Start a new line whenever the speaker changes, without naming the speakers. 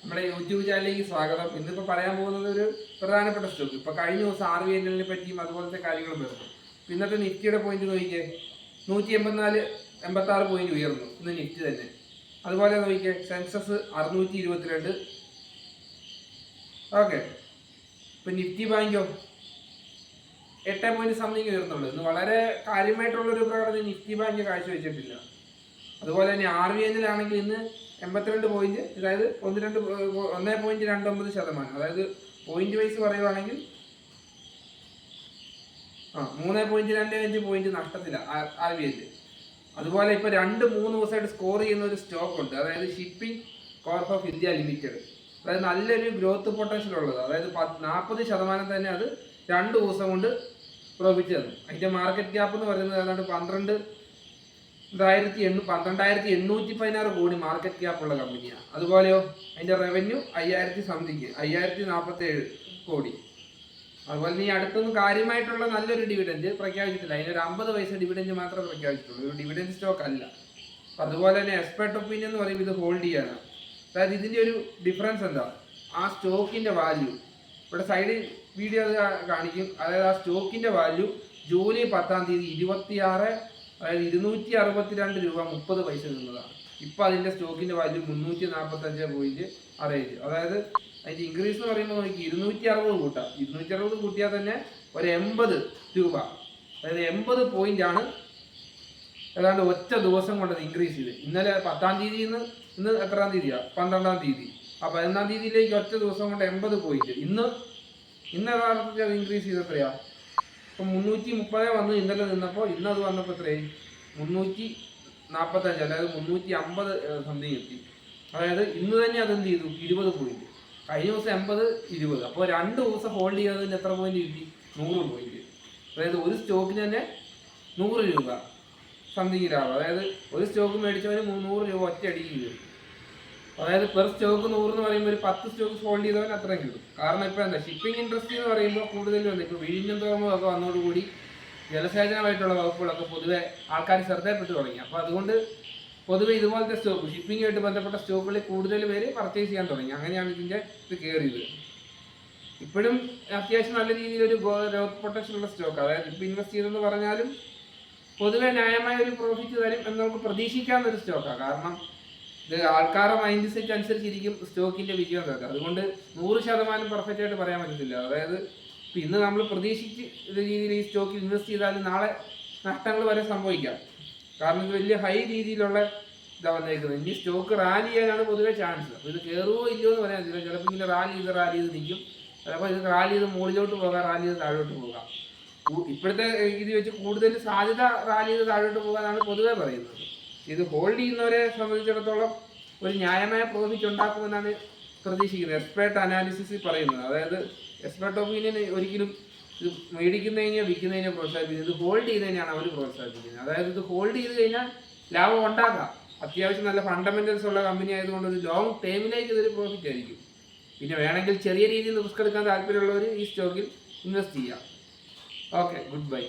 നമ്മുടെ യൂട്യൂബ് ചാനലിലേക്ക് സ്വാഗതം. ഇന്നിപ്പോൾ പറയാൻ പോകുന്നത് ഒരു പ്രധാനപ്പെട്ട സ്റ്റോക്ക്. ഇപ്പോൾ കഴിഞ്ഞ ദിവസം RVNL പറ്റിയും അതുപോലത്തെ കാര്യങ്ങളും വരുന്നു. ഇന്നത്തെ നിഫ്റ്റിയുടെ പോയിന്റ് നോക്കിക്കേ, 184-86 പോയിന്റ് ഉയർന്നു ഇന്ന് നിഫ്റ്റി തന്നെ. അതുപോലെ നോക്കിക്കേ, സെൻസസ് 622. ഓക്കെ, ഇപ്പം നിഫ്റ്റി ബാങ്കോ 8 പോയിന്റ് സംതിങ് ഉയർന്നുള്ളൂ. ഇന്ന് വളരെ കാര്യമായിട്ടുള്ളൊരു പ്രകടനം നിഫ്റ്റി ബാങ്ക് കാഴ്ചവെച്ചിട്ടില്ല. അതുപോലെ തന്നെ RVNL ആണെങ്കിൽ ഇന്ന് 82 പോയിന്റ്, അതായത് 1.29%. അതായത് പോയിന്റ് വൈസ് പറയുവാണെങ്കിൽ 3.25 പോയിന്റ് നഷ്ടത്തില്ല RVNL. അതുപോലെ ഇപ്പൊ 2-3 ദിവസമായിട്ട് സ്കോർ ചെയ്യുന്ന ഒരു സ്റ്റോക്ക് ഉണ്ട്, അതായത് shipping corp of India limited. അതായത് നല്ലൊരു ഗ്രോത്ത് പൊട്ടൻഷ്യൽ ഉള്ളത്, അതായത് 40% തന്നെ അത് 2 ദിവസം കൊണ്ട് പ്രോഫിറ്റ് തന്നു. അതിന്റെ മാർക്കറ്റ് ക്യാപ്പ് എന്ന് പറയുന്നത് ഏതാണ്ട് 12,816 കോടി മാർക്കറ്റ് ക്യാപ്പ് ഉള്ള കമ്പനിയാണ്. അതുപോലെയോ അതിന്റെ റവന്യൂ 5,047 കോടി. അതുപോലെ ഈ അടുത്തൊന്നും കാര്യമായിട്ടുള്ള നല്ലൊരു ഡിവിഡൻഡ് പ്രഖ്യാപിച്ചിട്ടില്ല. അതിനൊരു 50 പൈസ ഡിവിഡൻഡ് മാത്രമേ പ്രഖ്യാപിച്ചിട്ടുള്ളൂ, ഒരു ഡിവിഡൻഡ് സ്റ്റോക്ക് അല്ല. അതുപോലെ തന്നെ എക്സ്പെർട്ട് ഒപ്പീനിയൻ എന്ന് പറയുമ്പോൾ ഇത് ഹോൾഡ് ചെയ്യാനാണ്. അതായത് ഇതിന്റെ ഒരു ഡിഫറൻസ് എന്താ, ആ സ്റ്റോക്കിന്റെ വാല്യൂ ഇവിടെ സൈഡിൽ വീഡിയോ കാണിക്കും. അതായത് ആ സ്റ്റോക്കിന്റെ വാല്യൂ ജൂലൈ 10-ാം തീയതി 26, അതായത് 262 രൂപ 30 പൈസ നിന്നതാണ്. ഇപ്പൊ അതിന്റെ സ്റ്റോക്കിന്റെ വാല്യൂ 345.65. അതായത് അതിന്റെ ഇൻക്രീസ് എന്ന് പറയുമ്പോൾ നോക്കി 260 കൂട്ടാം. 260 കൂട്ടിയാൽ തന്നെ ഒരു 80 രൂപ, അതായത് 80 പോയിന്റ് ആണ് ഏതാണ്ട് ഒറ്റ ദിവസം കൊണ്ടത് ഇൻക്രീസ് ചെയ്ത്. ഇന്നലെ 10-ാം തീയതി ഇന്ന് എത്രാം തീയതിയാ, 12-ാം തീയതി. ആ 11-ാം തീയതിയിലേക്ക് ഒറ്റ ദിവസം കൊണ്ട് 80 പോയിന്റ്. ഇന്ന് യഥാർത്ഥത്തിൽ അത് ഇൻക്രീസ് ചെയ്ത് എത്രയാ, ഇപ്പൊ 330 വന്നു ഇന്നലെ നിന്നപ്പോൾ. ഇന്ന് അത് വന്നപ്പോൾ എത്രയായി, 345, അതായത് 350 സംതിങ് എത്തി. അതായത് ഇന്ന് തന്നെ അത് എന്ത് ചെയ്തു, 20 പോയിന്റ്. കഴിഞ്ഞ ദിവസം 80, 20. അപ്പോൾ 2 ദിവസം ഹോൾഡ് ചെയ്തതിന് എത്ര പോയിന്റ് കിട്ടി, 100 പോയിന്റ്. അതായത് ഒരു സ്റ്റോക്കിന് തന്നെ 100 രൂപ സംതിങ് ലാഭം. അതായത് ഒരു സ്റ്റോക്ക് മേടിച്ചവന് 100 രൂപ ഒറ്റ അടിക്ക് കിട്ടും. അതായത് പെർ സ്റ്റോക്ക് 100 എന്ന് പറയുമ്പോൾ ഒരു 10 സ്റ്റോക്ക് ഹോൾഡ് ചെയ്തവൻ അത്രയും കിട്ടും. കാരണം ഇപ്പൊ എന്താ, ഷിപ്പിംഗ് ഇൻഡസ്ട്രി എന്ന് പറയുമ്പോൾ കൂടുതലും വന്നു. ഇപ്പൊ വിഴിഞ്ഞം തുറമുഖമൊക്കെ വന്നതോടുകൂടി ജലസേചനമായിട്ടുള്ള വകുപ്പുകളൊക്കെ പൊതുവെ ആൾക്കാർ ശ്രദ്ധയപ്പെട്ടു തുടങ്ങി. അപ്പൊ അതുകൊണ്ട് പൊതുവെ ഇതുപോലത്തെ സ്റ്റോക്ക്, ഷിപ്പിംഗുമായിട്ട് ബന്ധപ്പെട്ട സ്റ്റോക്കുകളിൽ കൂടുതൽ പേര് പർച്ചേസ് ചെയ്യാൻ തുടങ്ങി. അങ്ങനെയാണ് ഇതിന്റെ ഇത് കയറിയത്. ഇപ്പോഴും അത്യാവശ്യം നല്ല രീതിയിലൊരു ഗ്രോത്ത് പൊട്ടൻഷ്യൽ ഉള്ള സ്റ്റോക്ക്. അതായത് ഇപ്പൊ ഇൻവെസ്റ്റ് ചെയ്തെന്ന് പറഞ്ഞാലും പൊതുവെ ന്യായമായ ഒരു പ്രോഫിറ്റ് തരും എന്ന് നമുക്ക് പ്രതീക്ഷിക്കാവുന്ന ഒരു സ്റ്റോക്കാണ്. കാരണം ഇത് ആൾക്കാരുടെ മൈൻഡ് സെറ്റ് അനുസരിച്ചിരിക്കും സ്റ്റോക്കിന്റെ വിജയം തരുന്നത്. അതുകൊണ്ട് 100% പെർഫെക്റ്റ് ആയിട്ട് പറയാൻ പറ്റത്തില്ല. അതായത് ഇന്ന് നമ്മൾ പ്രതീക്ഷിച്ച് രീതിയിൽ ഈ സ്റ്റോക്കിൽ ഇൻവെസ്റ്റ് ചെയ്താലും നാളെ നഷ്ടങ്ങൾ വരെ സംഭവിക്കാം. കാരണം ഇത് വലിയ ഹൈ രീതിയിലുള്ള ഇതാ വന്നേക്കുന്നത്. ഇനി സ്റ്റോക്ക് റാലി ചെയ്യാനാണ് പൊതുവെ ചാൻസ്. അപ്പോൾ ഇത് കയറുമോ ഇല്ലയോ എന്ന് പറയാൻ പറ്റില്ല. ചിലപ്പോൾ ഇങ്ങനെ റാലി ചെയ്ത് നിൽക്കും. ചിലപ്പോൾ ഇത് റാലി ചെയ്ത് മുകളിലോട്ട് പോകാം, റാലി ചെയ്ത് താഴോട്ട് പോകാം. ഇപ്പോഴത്തെ രീതി വെച്ച് കൂടുതൽ സാധ്യത റാലി ചെയ്ത് താഴോട്ട് പോകാനാണ് പൊതുവെ പറയുന്നത്. ഇത് ഹോൾഡ് ചെയ്യുന്നവരെ സംബന്ധിച്ചിടത്തോളം ഒരു ന്യായമായ പ്രോഫിറ്റ് ഉണ്ടാക്കുമെന്നാണ് പ്രതീക്ഷിക്കുന്നത്, എക്സ്പേർട്ട് അനാലിസിസിൽ പറയുന്നത്. അതായത് എക്സ്പേർട്ട് ഒപ്പീനിയൻ ഒരിക്കലും ഇത് മേടിക്കുന്നതിനെയോ വിൽക്കുന്നതിനെയോ പ്രോത്സാഹിപ്പിക്കുന്നത്, ഇത് ഹോൾഡ് ചെയ്യുന്നതിനെയാണ് അവർ പ്രോത്സാഹിപ്പിക്കുന്നത്. അതായത് ഇത് ഹോൾഡ് ചെയ്ത് കഴിഞ്ഞാൽ ലാഭം ഉണ്ടാക്കാം. അത്യാവശ്യം നല്ല ഫണ്ടമെന്റൽസ് ഉള്ള കമ്പനി ആയതുകൊണ്ട് ഒരു ലോങ് ടൈമിലേക്ക് ഇതൊരു പ്രോഫിറ്റ് ആയിരിക്കും. പിന്നെ വേണമെങ്കിൽ ചെറിയ രീതിയിൽ റിസ്ക് എടുക്കാൻ താല്പര്യമുള്ളവർ ഈ സ്റ്റോക്കിൽ ഇൻവെസ്റ്റ് ചെയ്യാം. Okay, good bye.